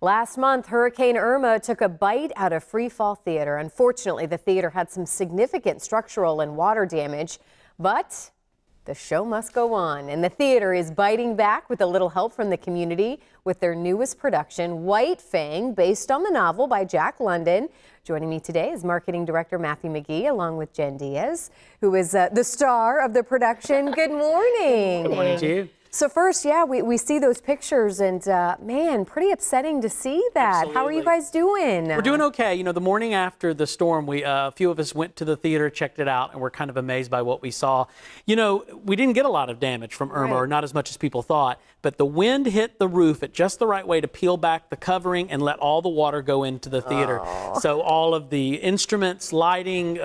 Last month, Hurricane Irma took a bite out of Free Fall Theater. Unfortunately, the theater had some significant structural and water damage, but the show must go on, and the theater is biting back with a little help from the community with their newest production, White Fang, based on the novel by Jack London. Joining me today is Marketing Director Matthew McGee, along with Jen Diaz, who is the star of the production. Good morning. Good morning to you. So first, we see those pictures, and man, pretty upsetting to see that. Absolutely. How are you guys doing? We're doing okay. You know, the morning after the storm, a few of us went to the theater, checked it out, and we're kind of amazed by what we saw. You know, we didn't get a lot of damage from Irma, or not as much as people thought, but the wind hit the roof at just the right way to peel back the covering and let all the water go into the theater. So all of the instruments, lighting,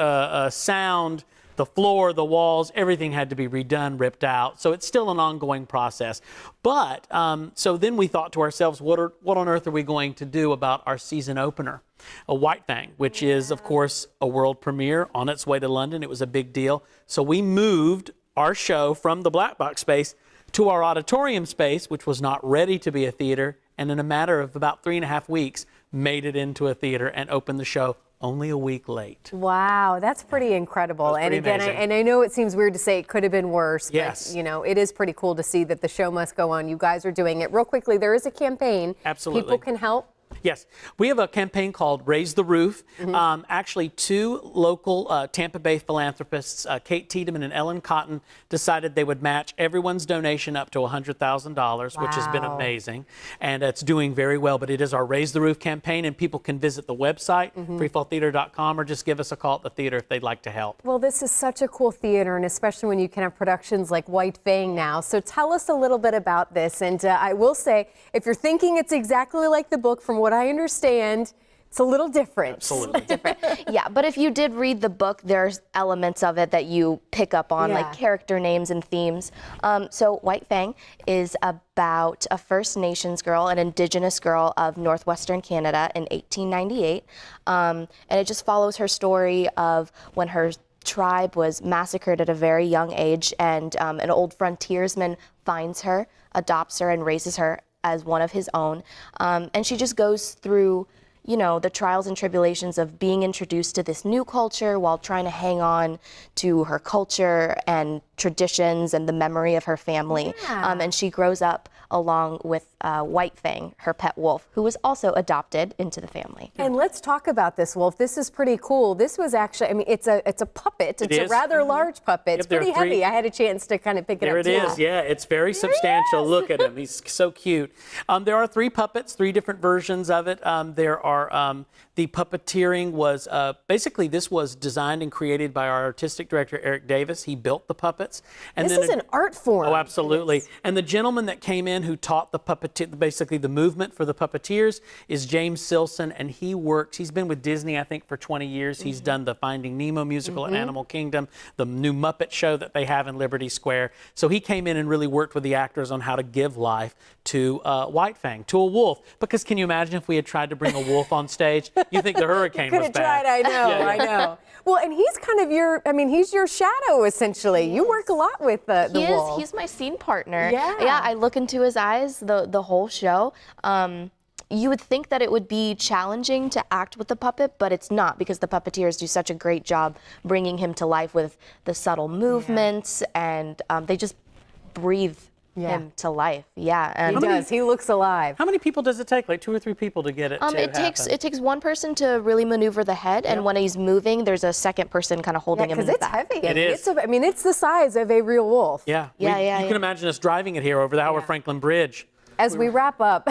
sound, the floor, the walls, everything had to be redone, ripped out. So it's still an ongoing process. But so then we thought to ourselves, what on earth are we going to do about our season opener, a White Fang, which is, of course, a world premiere on its way to London. It was a big deal. So we moved our show from the Black Box space to our auditorium space, which was not ready to be a theater. And in a matter of about 3.5 weeks, made it into a theater and opened the show only a week late. Wow, that's pretty incredible. Pretty and again, amazing. I know it seems weird to say it could have been worse, Yes. but you know, it is pretty cool to see that the show must go on. You guys are doing it. Real quickly, there is a campaign. Absolutely. People can help. Yes, we have a campaign called Raise the Roof. Actually, two local Tampa Bay philanthropists, Kate Tiedemann and Ellen Cotton, decided they would match everyone's donation up to $100,000, which has been amazing. And it's doing very well, but it is our Raise the Roof campaign, and people can visit the website, freefalltheater.com, or just give us a call at the theater if they'd like to help. Well, this is such a cool theater, and especially when you can have productions like White Fang now. So tell us a little bit about this. And I will say, if you're thinking it's exactly like the book, from what I understand, it's a little different. Absolutely. Different. Yeah, but if you did read the book, there's elements of it that you pick up on, like character names and themes. So White Fang is about a First Nations girl, an Indigenous girl of northwestern Canada in 1898. And it just follows her story of when her tribe was massacred at a very young age, and an old frontiersman finds her, adopts her, and raises her as one of his own. And she just goes through, you know, the trials and tribulations of being introduced to this new culture while trying to hang on to her culture and traditions and the memory of her family. And she grows up along with White Fang, her pet wolf, who was also adopted into the family. And let's talk about this wolf. This is pretty cool. This was actually, I mean, it's a puppet. It's a rather large puppet. It's pretty heavy. I had a chance to kind of pick it up. There it is. Yeah, it's very substantial. Look at him. He's so cute. There are 3 puppets, 3 different versions of it. There are the puppeteering was basically, this was designed and created by our artistic director Eric Davis. He built the puppets. And this is an art form. Oh, absolutely. And the gentleman that came in who taught the basically the movement for the puppeteers is James Silson, and he's been with Disney, I think, for 20 years. He's done the Finding Nemo musical at Animal Kingdom, the new Muppet show that they have in Liberty Square. So he came in and really worked with the actors on how to give life to White Fang, to a wolf. Because can you imagine if we had tried to bring a wolf on stage? You think the hurricane was bad. Could have tried, I know, I know. Well, and he's kind of he's your shadow, essentially. You work a lot with the wolf. He's my scene partner. Yeah, I look into his eyes the whole show. You would think that it would be challenging to act with the puppet, but it's not, because the puppeteers do such a great job bringing him to life with the subtle movements, and they just breathe him to life. And he does. He looks alive. How many people does it take? Like 2 or 3 people to get it to happen? It takes one person to really maneuver the head, and when he's moving, there's a second person kind of holding him in the back. Because it's heavy. It is. It's the size of a real wolf. You can imagine us driving it here over the Howard Franklin Bridge. As we wrap up,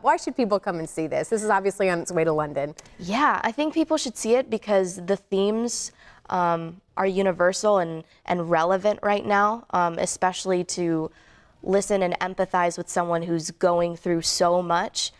why should people come and see this? This is obviously on its way to London. Yeah, I think people should see it because the themes are universal and relevant right now, especially to listen and empathize with someone who's going through so much.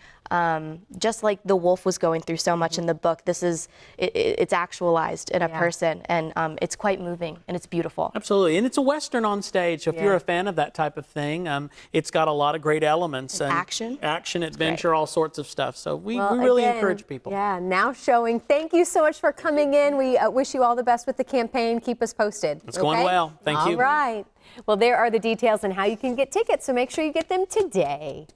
Just like the wolf was going through so much in the book, it's actualized in a person, and it's quite moving, and it's beautiful. Absolutely, and it's a Western on stage. If you're a fan of that type of thing, it's got a lot of great elements. And action, adventure, all sorts of stuff. So we really encourage people. Yeah, now showing. Thank you so much for coming in. We wish you all the best with the campaign. Keep us posted. It's going well. Thank you. All right. Well, there are the details on how you can get tickets, so make sure you get them today.